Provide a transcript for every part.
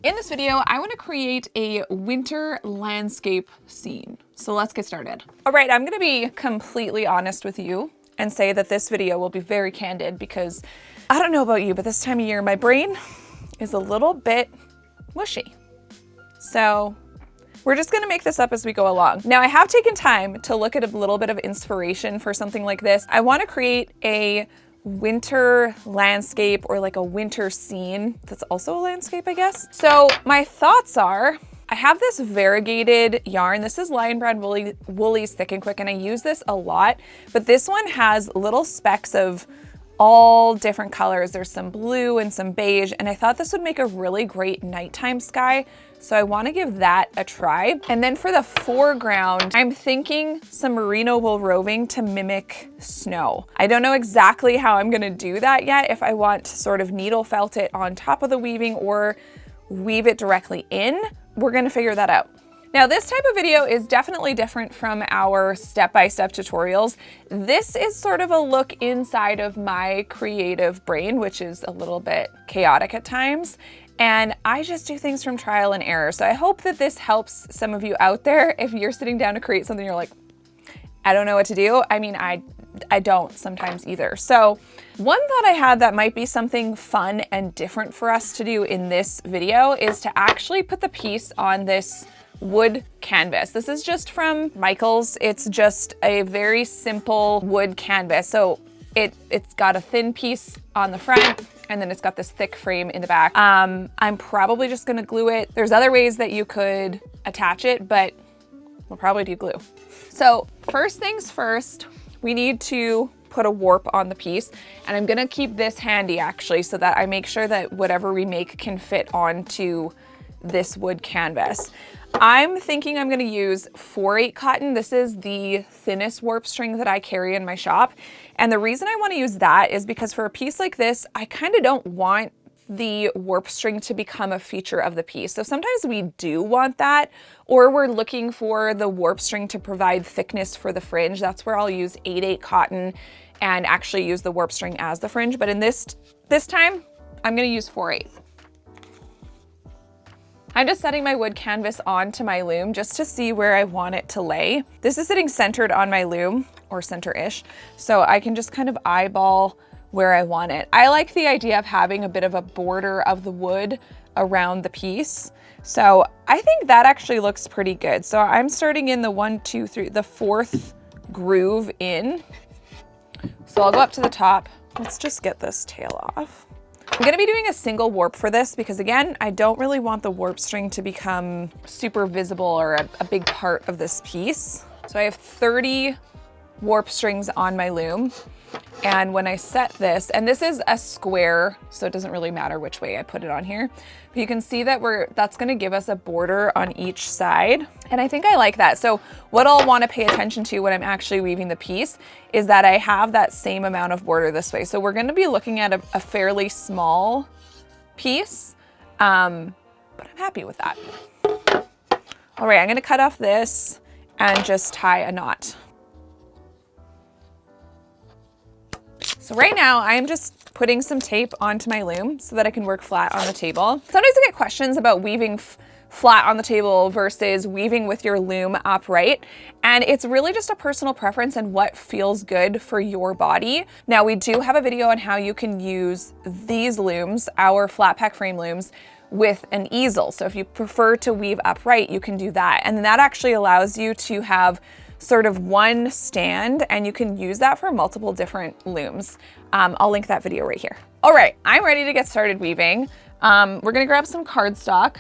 In this video, I want to create a winter landscape scene. So let's get started. All right, I'm going to be completely honest with you and say that this video will be very candid because I don't know about you, but this time of year, my brain is a little bit mushy. So we're just going to make this up as we go along. Now, I have taken time to look at a little bit of inspiration for something like this. I want to create a winter landscape or like a winter scene that's also a landscape, I guess. So my thoughts are, I have this variegated yarn. This is Lion Brand Woolies Thick and Quick, and I use this a lot, but this one has little specks of all different colors. There's some blue and some beige, and I thought this would make a really great nighttime sky. So I want to give that a try. And then for the foreground, I'm thinking some merino wool roving to mimic snow. I don't know exactly how I'm going to do that yet, if I want to sort of needle felt it on top of the weaving or weave it directly in. We're going to figure that out. Now, this type of video is definitely different from our step-by-step tutorials. This is sort of a look inside of my creative brain, which is a little bit chaotic at times. And I just do things from trial and error. So I hope that this helps some of you out there. If you're sitting down to create something, you're like, I don't know what to do. I mean, I don't sometimes either. So one thought I had that might be something fun and different for us to do in this video is to actually put the piece on this wood canvas. This is just from Michael's. It's just a very simple wood canvas. So it's got a thin piece on the front, and then it's got this thick frame in the back. I'm probably just gonna glue it. There's other ways that you could attach it, but we'll probably do glue. So first things first, we need to put a warp on the piece, and I'm gonna keep this handy actually so that I make sure that whatever we make can fit onto this wood canvas. I'm thinking I'm gonna use 4/8 cotton. This is the thinnest warp string that I carry in my shop. And the reason I wanna use that is because for a piece like this, I kind of don't want the warp string to become a feature of the piece. So sometimes we do want that, or we're looking for the warp string to provide thickness for the fringe. That's where I'll use 8/8 cotton and actually use the warp string as the fringe. But in this time, I'm gonna use 4/8. I'm just setting my wood canvas onto my loom just to see where I want it to lay. This is sitting centered on my loom, or center-ish, so I can just kind of eyeball where I want it. I like the idea of having a bit of a border of the wood around the piece. So I think that actually looks pretty good. So I'm starting in the 1, 2, 3, the 4th groove in. So I'll go up to the top. Let's just get this tail off. I'm gonna be doing a single warp for this because again, I don't really want the warp string to become super visible or a big part of this piece. So I have 30 warp strings on my loom. And when I set this, and this is a square, so it doesn't really matter which way I put it on here, but you can see that that's gonna give us a border on each side. And I think I like that. So what I'll wanna pay attention to when I'm actually weaving the piece is that I have that same amount of border this way. So we're gonna be looking at a fairly small piece, but I'm happy with that. All right, I'm gonna cut off this and just tie a knot. So right now I'm just putting some tape onto my loom so that I can work flat on the table. Sometimes I get questions about weaving flat on the table versus weaving with your loom upright. And it's really just a personal preference and what feels good for your body. Now we do have a video on how you can use these looms, our flat pack frame looms, with an easel. So if you prefer to weave upright, you can do that. And that actually allows you to have sort of one stand, and you can use that for multiple different looms. I'll link that video right here. All right, I'm ready to get started weaving. We're gonna grab some cardstock.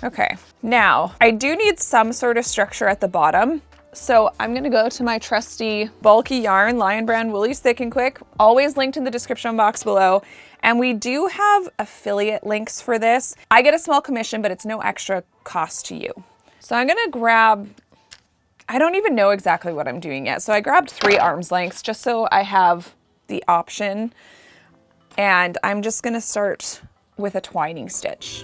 Okay, now I do need some sort of structure at the bottom. So I'm gonna go to my trusty bulky yarn, Lion Brand Woolies Thick and Quick, always linked in the description box below. And we do have affiliate links for this. I get a small commission, but it's no extra cost to you. So I'm gonna grab, I don't even know exactly what I'm doing yet. So I grabbed 3 arm's lengths just so I have the option. And I'm just gonna start with a twining stitch.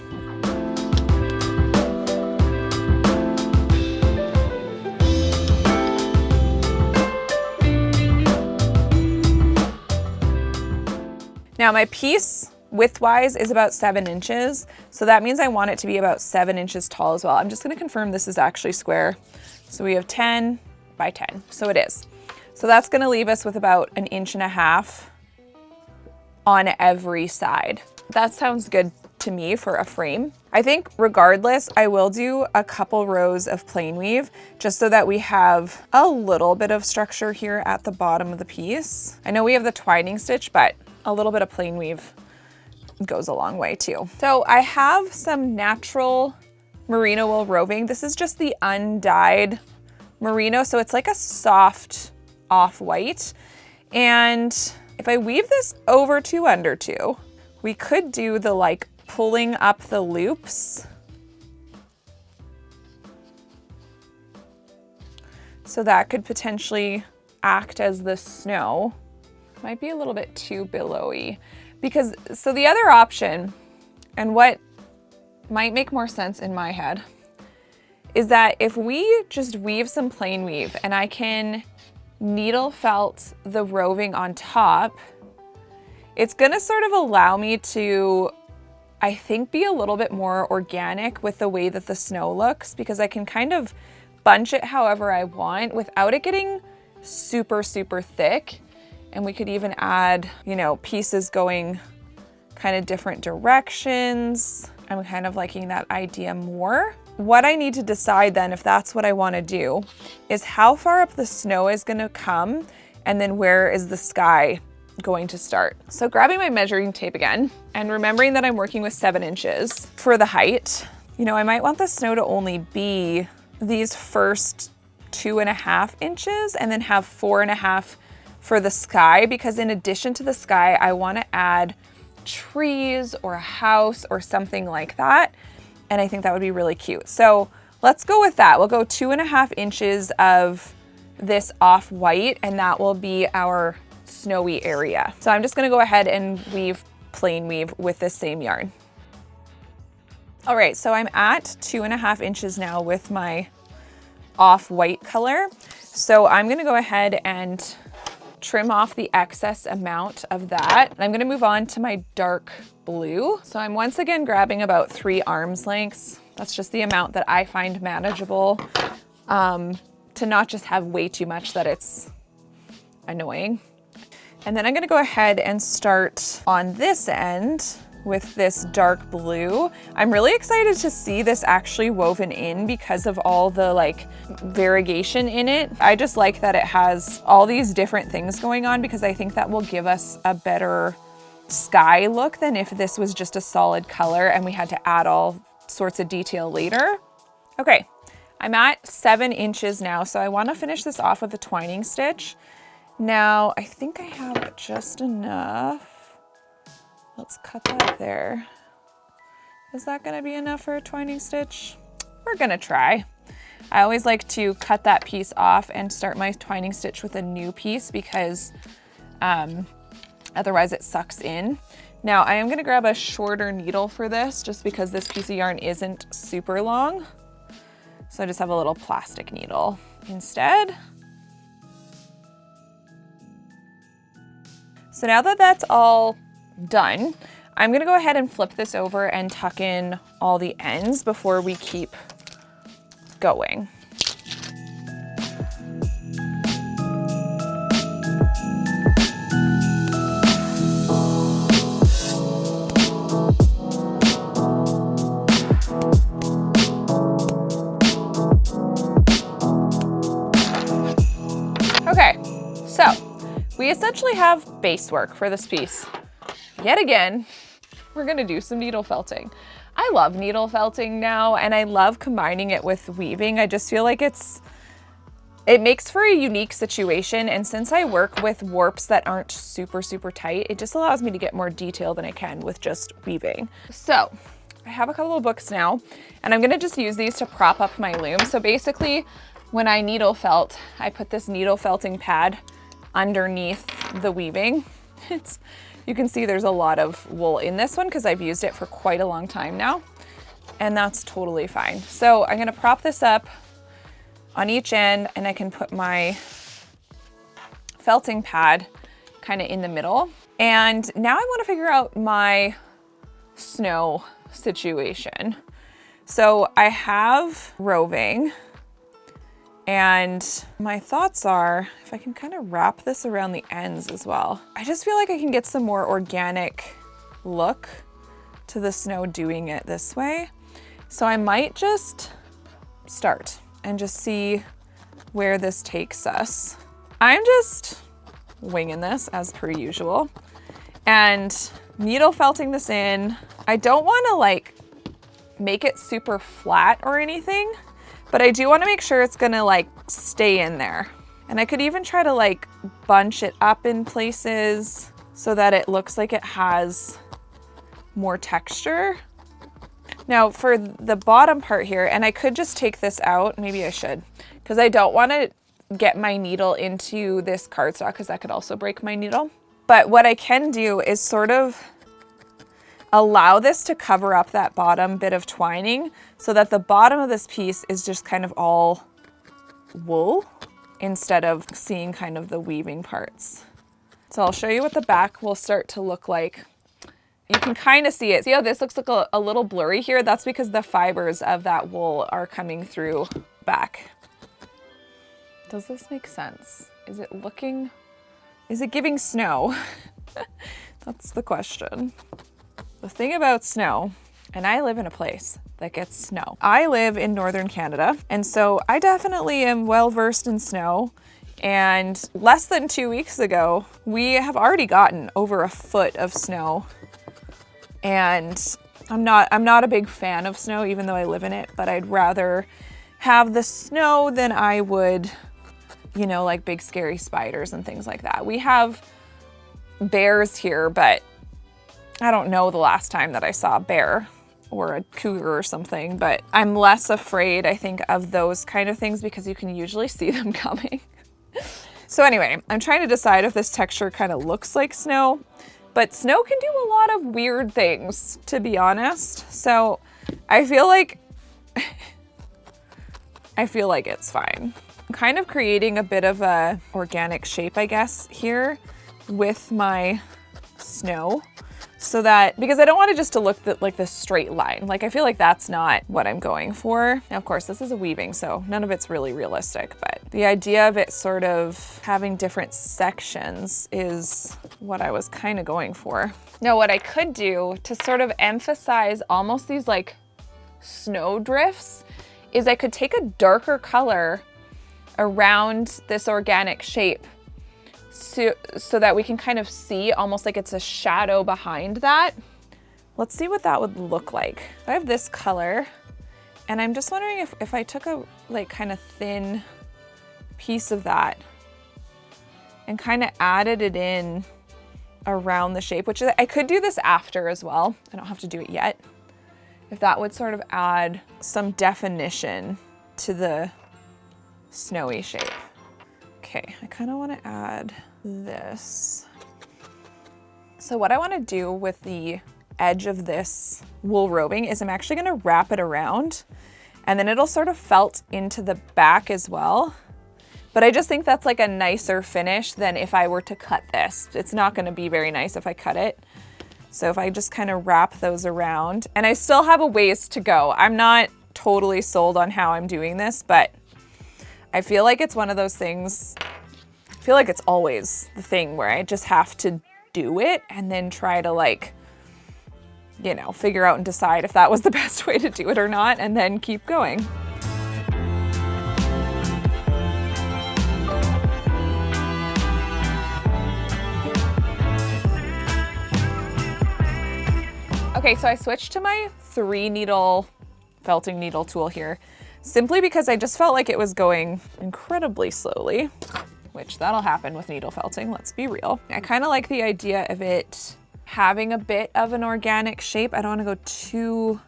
Now my piece widthwise is about 7 inches. So that means I want it to be about 7 inches tall as well. I'm just gonna confirm this is actually square. So we have 10 by 10, so it is. So that's gonna leave us with about 1.5 inches on every side. That sounds good to me for a frame. I think regardless, I will do a couple rows of plain weave just so that we have a little bit of structure here at the bottom of the piece. I know we have the twining stitch, but a little bit of plain weave goes a long way too. So I have some natural merino wool roving. This is just the undyed merino, so it's like a soft off-white. And if I weave this over 2 under 2, we could do the like pulling up the loops. So that could potentially act as the snow. Might be a little bit too billowy because, so the other option, and what might make more sense in my head, is that if we just weave some plain weave and I can needle felt the roving on top, it's gonna sort of allow me to, I think, be a little bit more organic with the way that the snow looks, because I can kind of bunch it however I want without it getting super, super thick. And we could even add, you know, pieces going kind of different directions. I'm kind of liking that idea more. What I need to decide then, if that's what I want to do, is how far up the snow is going to come, and then where is the sky going to start. So grabbing my measuring tape again and remembering that I'm working with 7 inches for the height, you know, I might want the snow to only be these first 2.5 inches and then have 4.5 for the sky, because in addition to the sky, I want to add trees or a house or something like that. And I think that would be really cute. So let's go with that. We'll go 2.5 inches of this off-white, and that will be our snowy area. So I'm just gonna go ahead and weave plain weave with this same yarn. All right, so I'm at 2.5 inches now with my off-white color. So I'm gonna go ahead and trim off the excess amount of that. And I'm gonna move on to my dark blue. So I'm once again grabbing about 3 arms lengths. That's just the amount that I find manageable, to not just have way too much that it's annoying. And then I'm gonna go ahead and start on this end with this dark blue. I'm really excited to see this actually woven in because of all the like variegation in it. I just like that it has all these different things going on, because I think that will give us a better sky look than if this was just a solid color and we had to add all sorts of detail later. Okay, I'm at 7 inches now, so I wanna finish this off with a twining stitch. Now, I think I have just enough. Let's cut that there. Is that gonna be enough for a twining stitch? We're gonna try. I always like to cut that piece off and start my twining stitch with a new piece, because otherwise it sucks in. Now, I am gonna grab a shorter needle for this, just because this piece of yarn isn't super long. So I just have a little plastic needle instead. So now that that's all done, I'm gonna go ahead and flip this over and tuck in all the ends before we keep going. Okay, so we essentially have base work for this piece. Yet again, we're gonna do some needle felting. I love needle felting now, and I love combining it with weaving. I just feel like it makes for a unique situation, and since I work with warps that aren't super, super tight, it just allows me to get more detail than I can with just weaving. So I have a couple of books now, and I'm gonna just use these to prop up my loom. So basically, when I needle felt, I put this needle felting pad underneath the weaving. You can see there's a lot of wool in this one because I've used it for quite a long time now, and that's totally fine. So I'm gonna prop this up on each end, and I can put my felting pad kind of in the middle. And now I want to figure out my snow situation. So I have roving, and my thoughts are if I can kind of wrap this around the ends as well. I just feel like I can get some more organic look to the snow doing it this way. So I might just start and just see where this takes us. I'm just winging this as per usual and needle felting this in. I don't want to like make it super flat or anything, but I do want to make sure it's gonna like stay in there. And I could even try to like bunch it up in places so that it looks like it has more texture. Now for the bottom part here, and I could just take this out, maybe I should, because I don't want to get my needle into this cardstock because that could also break my needle. But what I can do is sort of allow this to cover up that bottom bit of twining so that the bottom of this piece is just kind of all wool instead of seeing kind of the weaving parts. So I'll show you what the back will start to look like. You can kind of see it. See how this looks like a little blurry here? That's because the fibers of that wool are coming through back. Does this make sense? Is it giving snow? That's the question. The thing about snow, and I live in a place that gets snow. I live in northern Canada, and so I definitely am well versed in snow. And less than 2 weeks ago, we have already gotten over a foot of snow. And I'm not a big fan of snow, even though I live in it, but I'd rather have the snow than I would, you know, like big scary spiders and things like that. We have bears here, but I don't know the last time that I saw a bear or a cougar or something, but I'm less afraid, I think, of those kind of things because you can usually see them coming. So anyway, I'm trying to decide if this texture kind of looks like snow, but snow can do a lot of weird things, to be honest. So I feel like it's fine. I'm kind of creating a bit of a organic shape, I guess, here with my snow. So that, because I don't want it just to look like this straight line. Like, I feel like that's not what I'm going for. Now, of course, this is a weaving, so none of it's really realistic, but the idea of it sort of having different sections is what I was kind of going for. Now, what I could do to sort of emphasize almost these like snow drifts is I could take a darker color around this organic shape so that we can kind of see almost like it's a shadow behind that. Let's see what that would look like. I have this color, and I'm just wondering if I took a like kind of thin piece of that and kind of added it in around the shape, which I could do this after as well. I don't have to do it yet. If that would sort of add some definition to the snowy shape. Okay, I kind of want to add this. So what I want to do with the edge of this wool roving is I'm actually going to wrap it around, and then it'll sort of felt into the back as well. But I just think that's like a nicer finish than if I were to cut this. It's not going to be very nice if I cut it. So if I just kind of wrap those around, and I still have a ways to go. I'm not totally sold on how I'm doing this, but I feel like it's one of those things, I feel like it's always the thing where I just have to do it and then try to like, you know, figure out and decide if that was the best way to do it or not, and then keep going. Okay, so I switched to my 3 needle felting needle tool here, simply because I just felt like it was going incredibly slowly, which that'll happen with needle felting, let's be real. I kind of like the idea of it having a bit of an organic shape. I don't want to go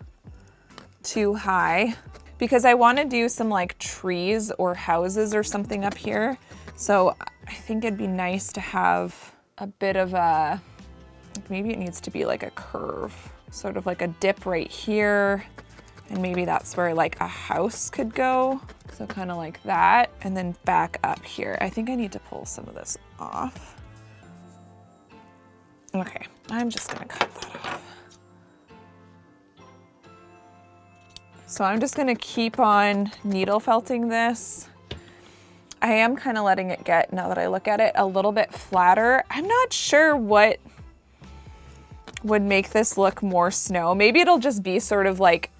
too high because I want to do some like trees or houses or something up here. So I think it'd be nice to have a bit of a, maybe it needs to be like a curve, sort of like a dip right here. And maybe that's where like a house could go. So kind of like that, and then back up here. I think I need to pull some of this off. Okay, I'm just gonna cut that off. So I'm just gonna keep on needle felting this. I am kind of letting it get, now that I look at it, a little bit flatter. I'm not sure what would make this look more snow. Maybe it'll just be sort of like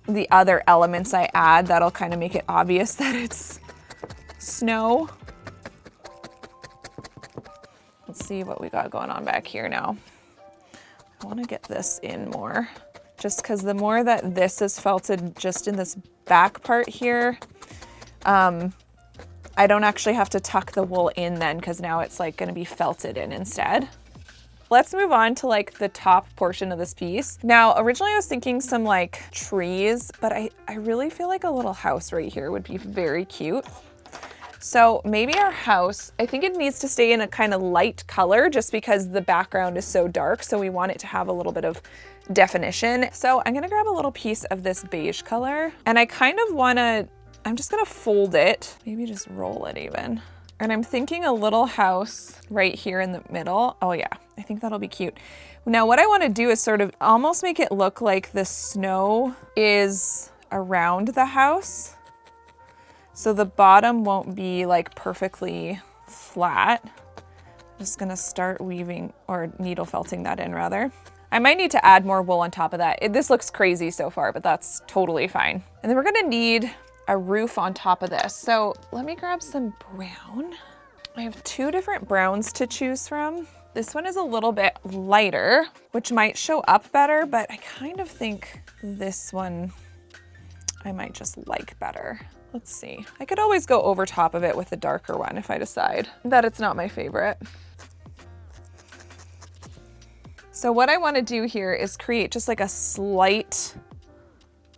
the other elements I add that'll kind of make it obvious that it's snow. Let's see what we got going on back here now. I want to get this in more, just because the more that this is felted just in this back part here, I don't actually have to tuck the wool in then, because now it's like going to be felted in instead. Let's move on to like the top portion of this piece. Now, originally I was thinking some like trees, but I really feel like a little house right here would be very cute. So maybe our house, I think it needs to stay in a kind of light color just because the background is so dark. So we want it to have a little bit of definition. So I'm gonna grab a little piece of this beige color, and I kind of wanna, I'm just gonna fold it, maybe just roll it even. And I'm thinking a little house right here in the middle. Oh yeah, I think that'll be cute. Now what I wanna do is sort of almost make it look like the snow is around the house. So the bottom won't be like perfectly flat. I'm just gonna start weaving or needle felting that in rather. I might need to add more wool on top of that. This looks crazy so far, but that's totally fine. And then we're gonna need a roof on top of this. So let me grab some brown. I have two different browns to choose from. This one is a little bit lighter, which might show up better, but I kind of think this one I might just like better. Let's see. I could always go over top of it with a darker one if I decide that it's not my favorite. So what I want to do here is create just like a slight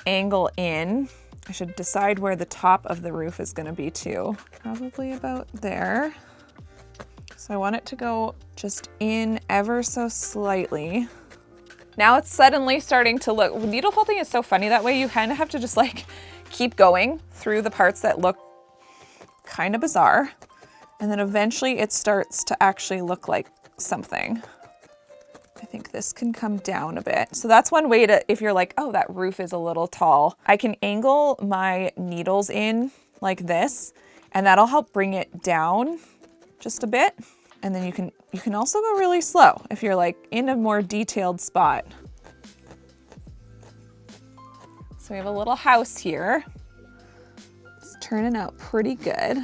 angle in. I should decide where the top of the roof is going to be too. Probably about there. So I want it to go just in ever so slightly. Now it's suddenly starting to look, needle felting is so funny that way. You kind of have to just like keep going through the parts that look kind of bizarre. And then eventually it starts to actually look like something. I think this can come down a bit. So that's one way to, if you're like, oh, that roof is a little tall, I can angle my needles in like this, and that'll help bring it down just a bit. And then you can also go really slow if you're like in a more detailed spot. So we have a little house here. It's turning out pretty good.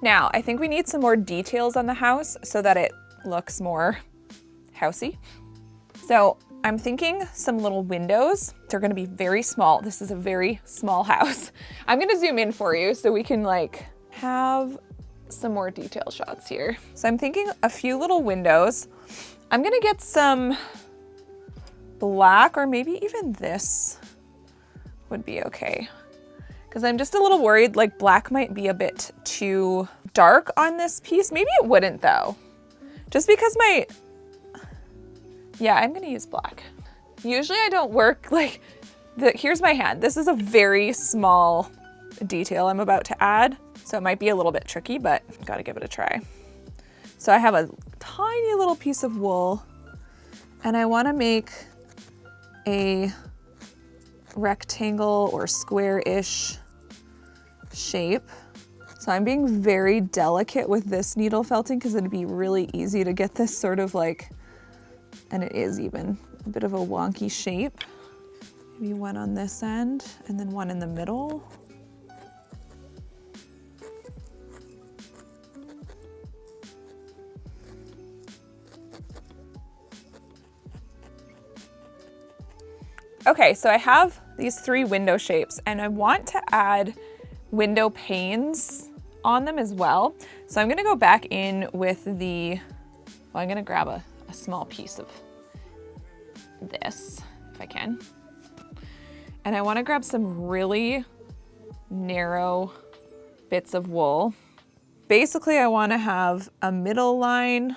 Now, I think we need some more details on the house so that it looks more housey. So I'm thinking some little windows. They're gonna be very small. This is a very small house. I'm gonna zoom in for you so we can like have some more detail shots here. So I'm thinking a few little windows. I'm gonna get some black, or maybe even this would be okay. Because I'm just a little worried like black might be a bit too dark on this piece. Maybe it wouldn't though. Just because yeah, I'm gonna use black. Usually I don't work like, here's my hand. This is a very small detail I'm about to add. So it might be a little bit tricky, but gotta give it a try. So I have a tiny little piece of wool, and I wanna make a rectangle or square-ish shape. So I'm being very delicate with this needle felting because it'd be really easy to get this sort of like, and it is even a bit of a wonky shape. Maybe one on this end and then one in the middle. Okay, so I have these three window shapes and I want to add window panes on them as well. So I'm gonna go back in with the, well, I'm gonna grab a small piece of this, if I can. And I wanna grab some really narrow bits of wool. Basically, I wanna have a middle line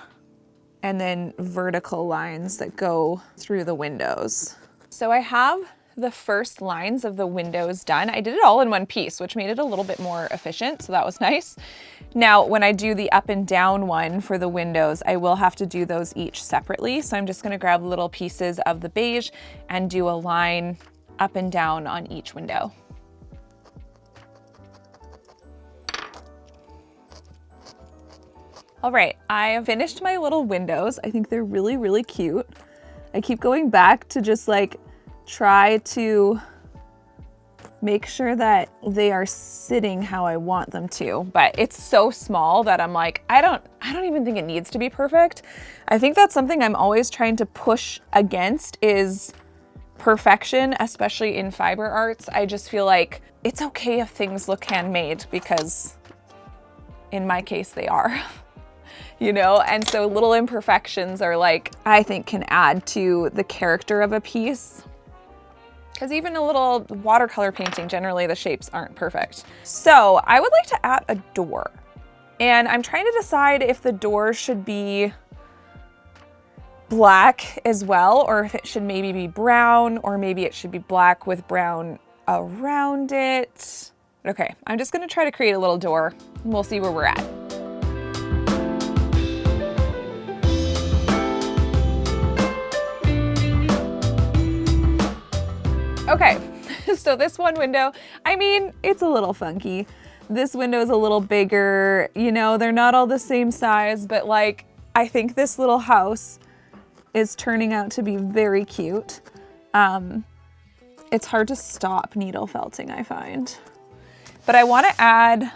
and then vertical lines that go through the windows. So I have the first lines of the windows done. I did it all in one piece, which made it a little bit more efficient, so that was nice. Now, when I do the up and down one for the windows, I will have to do those each separately. So I'm just gonna grab little pieces of the beige and do a line up and down on each window. All right, I have finished my little windows. I think they're really, really cute. I keep going back to just like try to make sure that they are sitting how I want them to, but it's so small that I'm like, I don't even think it needs to be perfect. I think that's something I'm always trying to push against is perfection, especially in fiber arts. I just feel like it's okay if things look handmade because in my case they are. You know, and so little imperfections are like, I think can add to the character of a piece. Because even a little watercolor painting, generally the shapes aren't perfect. So I would like to add a door. And I'm trying to decide if the door should be black as well, or if it should maybe be brown, or maybe it should be black with brown around it. Okay, I'm just gonna try to create a little door and we'll see where we're at. Okay, so this one window, I mean, it's a little funky. This window is a little bigger, you know, they're not all the same size, but like, I think this little house is turning out to be very cute. It's hard to stop needle felting, I find. But I wanna add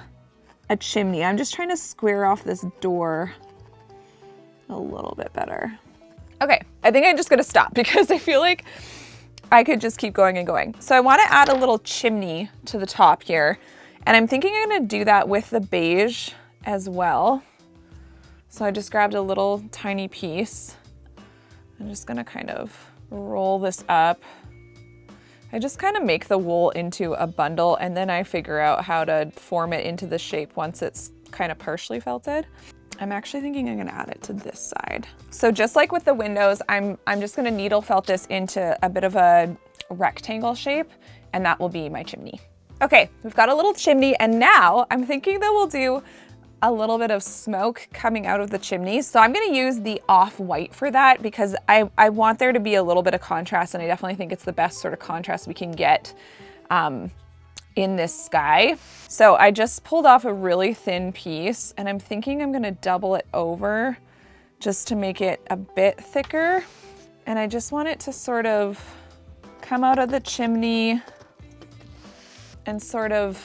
a chimney. I'm just trying to square off this door a little bit better. Okay, I think I'm just gonna stop because I feel like I could just keep going and going. So I wanna add a little chimney to the top here. And I'm thinking I'm gonna do that with the beige as well. So I just grabbed a little tiny piece. I'm just gonna kind of roll this up. I just kind of make the wool into a bundle and then I figure out how to form it into the shape once it's kind of partially felted. I'm actually thinking I'm gonna add it to this side. So just like with the windows, I'm just gonna needle felt this into a bit of a rectangle shape and that will be my chimney. Okay, we've got a little chimney and now I'm thinking that we'll do a little bit of smoke coming out of the chimney. So I'm gonna use the off-white for that because I want there to be a little bit of contrast and I definitely think it's the best sort of contrast we can get in this sky. So I just pulled off a really thin piece and I'm thinking I'm gonna double it over just to make it a bit thicker. And I just want it to sort of come out of the chimney and sort of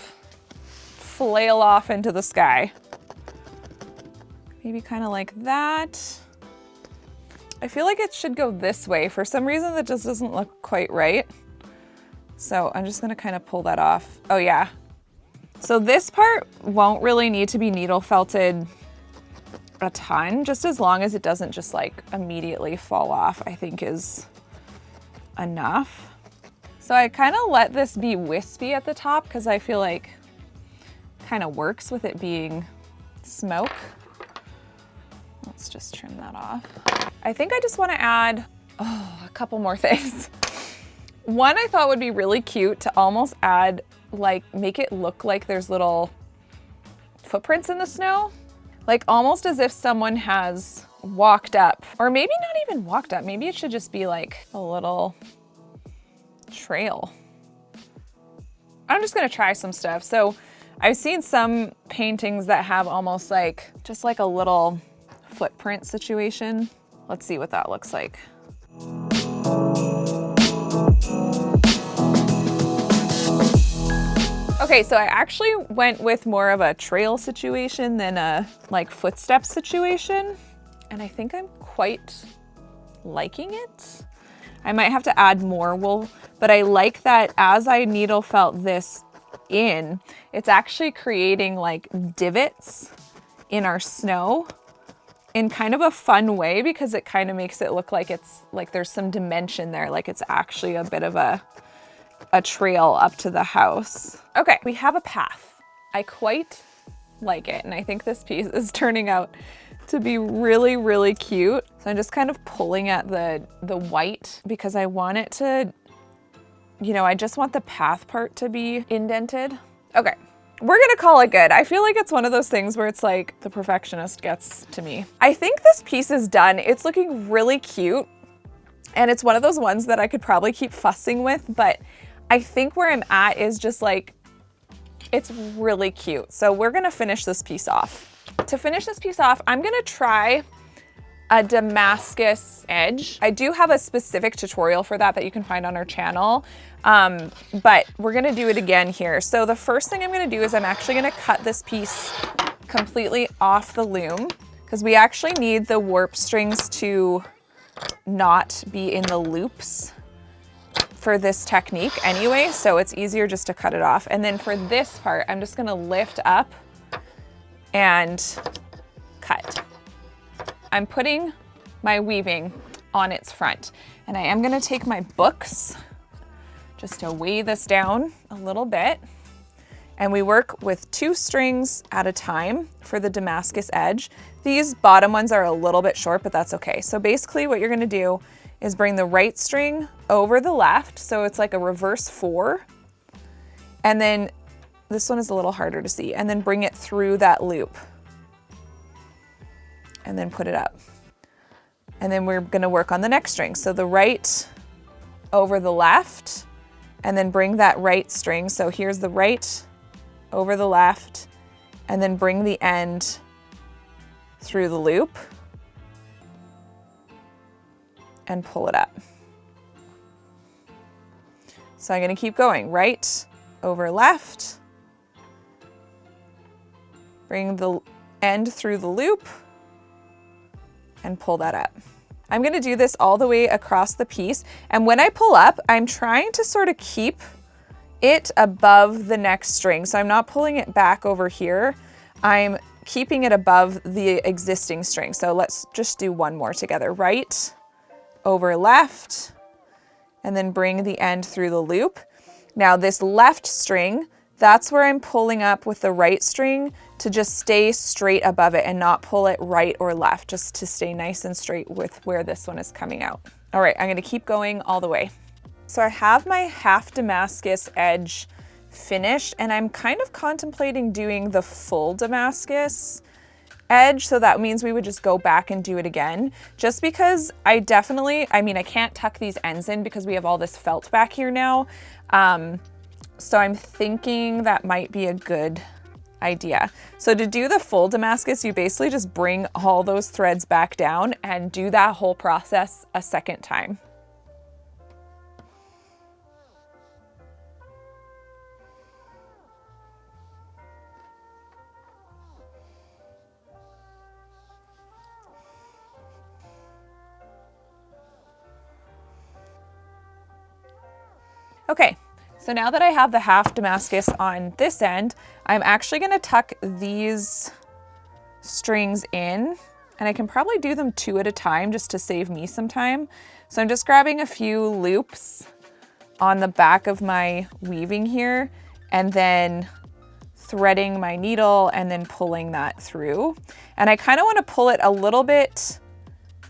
flail off into the sky. Maybe kind of like that. I feel like it should go this way. For some reason that just doesn't look quite right. So I'm just gonna kind of pull that off. Oh yeah. So this part won't really need to be needle felted a ton, just as long as it doesn't just like immediately fall off, I think is enough. So I kind of let this be wispy at the top because I feel like kind of works with it being smoke. Let's just trim that off. I think I just want to add a couple more things. One I thought would be really cute to almost add, like, make it look like there's little footprints in the snow. Like almost as if someone has walked up, or maybe not even walked up. Maybe it should just be like a little trail. I'm just gonna try some stuff. So I've seen some paintings that have almost like, just like a little footprint situation. Let's see what that looks like. Okay, so I actually went with more of a trail situation than a like footstep situation. And I think I'm quite liking it. I might have to add more wool, but I like that as I needle felt this in, it's actually creating like divots in our snow in kind of a fun way because it kind of makes it look like it's like there's some dimension there, like it's actually a bit of a trail up to the house. Okay, we have a path. I quite like it, and I think this piece is turning out to be really, really cute. So I'm just kind of pulling at the white because I want it to you know, I just want the path part to be indented. Okay, we're gonna call it good. I feel like it's one of those things where it's like the perfectionist gets to me. I think this piece is done. It's looking really cute. And it's one of those ones that I could probably keep fussing with, but I think where I'm at is just like, it's really cute. So we're gonna finish this piece off. To finish this piece off, I'm gonna try a Damascus edge. I do have a specific tutorial for that you can find on our channel, but we're gonna do it again here. So the first thing I'm gonna do is I'm actually gonna cut this piece completely off the loom because we actually need the warp strings to not be in the loops for this technique anyway, so it's easier just to cut it off. And then for this part, I'm just gonna lift up and cut. I'm putting my weaving on its front, and I am gonna take my books just to weigh this down a little bit. And we work with 2 strings at a time for the Damascus edge. These bottom ones are a little bit short, but that's okay. So basically what you're gonna do is bring the right string over the left, so it's like a reverse 4. And then this one is a little harder to see, and then bring it through that loop. And then put it up. And then we're gonna work on the next string. So the right over the left, and then bring that right string. So here's the right over the left, and then bring the end through the loop and pull it up. So I'm gonna keep going, right over left, bring the end through the loop and pull that up. I'm gonna do this all the way across the piece, and when I pull up, I'm trying to sort of keep it above the next string. So I'm not pulling it back over here. I'm keeping it above the existing string. So let's just do one more together. Right over left, and then bring the end through the loop. Now this left string, that's where I'm pulling up with the right string to just stay straight above it and not pull it right or left, just to stay nice and straight with where this one is coming out. All right, I'm gonna keep going all the way. So I have my half Damascus edge finished, and I'm kind of contemplating doing the full Damascus edge. So that means we would just go back and do it again, just because I can't tuck these ends in because we have all this felt back here now. So I'm thinking that might be a good idea. So to do the full Damascus, you basically just bring all those threads back down and do that whole process a second time. Okay, so now that I have the half Damascus on this end, I'm actually gonna tuck these strings in, and I can probably do them 2 at a time just to save me some time. So I'm just grabbing a few loops on the back of my weaving here, and then threading my needle and then pulling that through. And I kind of want to pull it a little bit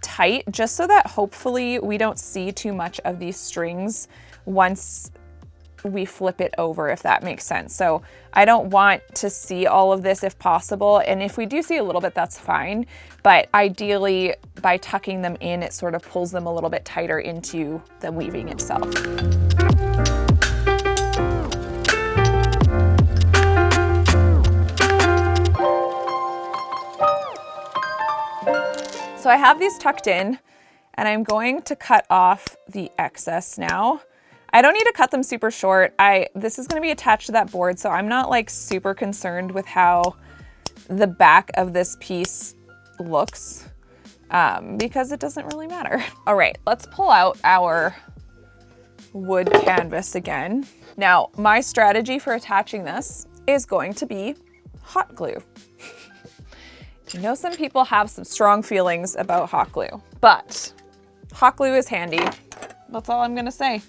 tight just so that hopefully we don't see too much of these strings once we flip it over, if that makes sense. So I don't want to see all of this if possible. And if we do see a little bit, that's fine. But ideally, by tucking them in, it sort of pulls them a little bit tighter into the weaving itself. So I have these tucked in, and I'm going to cut off the excess now. I don't need to cut them super short. This is going to be attached to that board, so I'm not like super concerned with how the back of this piece looks because it doesn't really matter. All right, let's pull out our wood canvas again. Now, my strategy for attaching this is going to be hot glue. I know some people have some strong feelings about hot glue, but hot glue is handy. That's all I'm gonna say.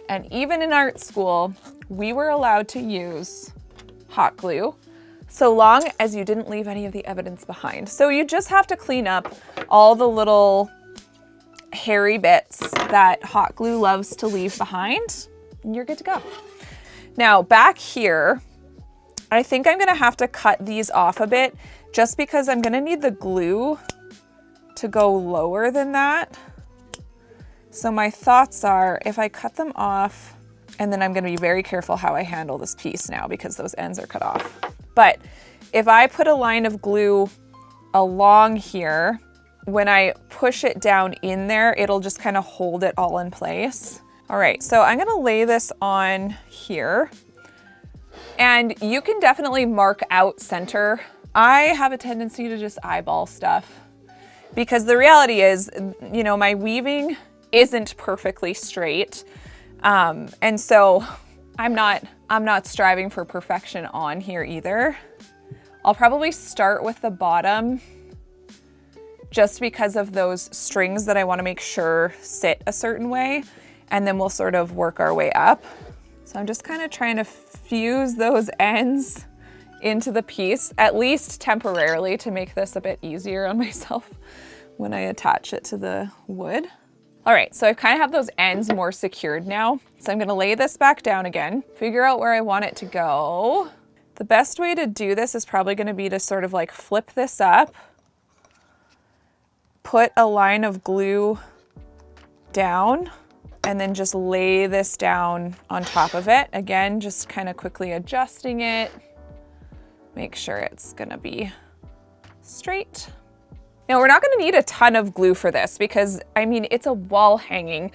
And even in art school, we were allowed to use hot glue so long as you didn't leave any of the evidence behind. So you just have to clean up all the little hairy bits that hot glue loves to leave behind, and you're good to go. Now back here, I think I'm gonna have to cut these off a bit just because I'm gonna need the glue to go lower than that. So my thoughts are if I cut them off, and then I'm gonna be very careful how I handle this piece now because those ends are cut off. But if I put a line of glue along here, when I push it down in there, it'll just kind of hold it all in place. All right, so I'm gonna lay this on here. And you can definitely mark out center. I have a tendency to just eyeball stuff because the reality is, you know, my weaving isn't perfectly straight. And so I'm not striving for perfection on here either. I'll probably start with the bottom just because of those strings that I want to make sure sit a certain way, and then we'll sort of work our way up. So I'm just kind of trying to fuse those ends into the piece, at least temporarily, to make this a bit easier on myself when I attach it to the wood. All right, so I kind of have those ends more secured now. So I'm gonna lay this back down again, figure out where I want it to go. The best way to do this is probably gonna be to sort of like flip this up, put a line of glue down, and then just lay this down on top of it. Again, just kind of quickly adjusting it. Make sure it's gonna be straight. Now we're not gonna need a ton of glue for this because, I mean, it's a wall hanging.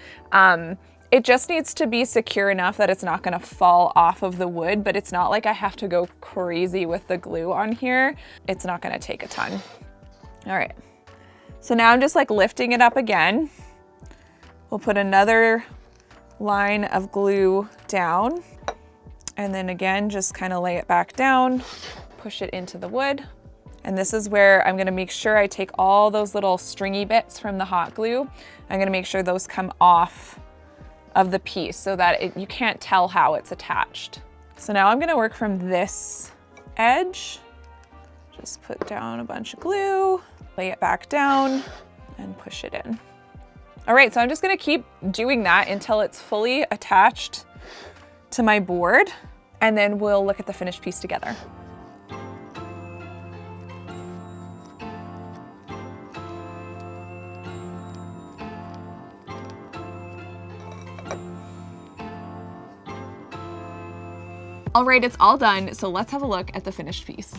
It just needs to be secure enough that it's not gonna fall off of the wood, but it's not like I have to go crazy with the glue on here. It's not gonna take a ton. All right, so now I'm just like lifting it up again. We'll put another line of glue down, and then again, just kind of lay it back down, push it into the wood. And this is where I'm gonna make sure I take all those little stringy bits from the hot glue. I'm gonna make sure those come off of the piece so that you can't tell how it's attached. So now I'm gonna work from this edge. Just put down a bunch of glue, lay it back down, and push it in. All right, so I'm just gonna keep doing that until it's fully attached to my board, and then we'll look at the finished piece together. All right, it's all done, so let's have a look at the finished piece.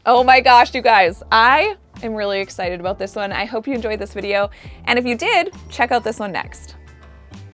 Oh my gosh, you guys, I am really excited about this one. I hope you enjoyed this video, and if you did, check out this one next.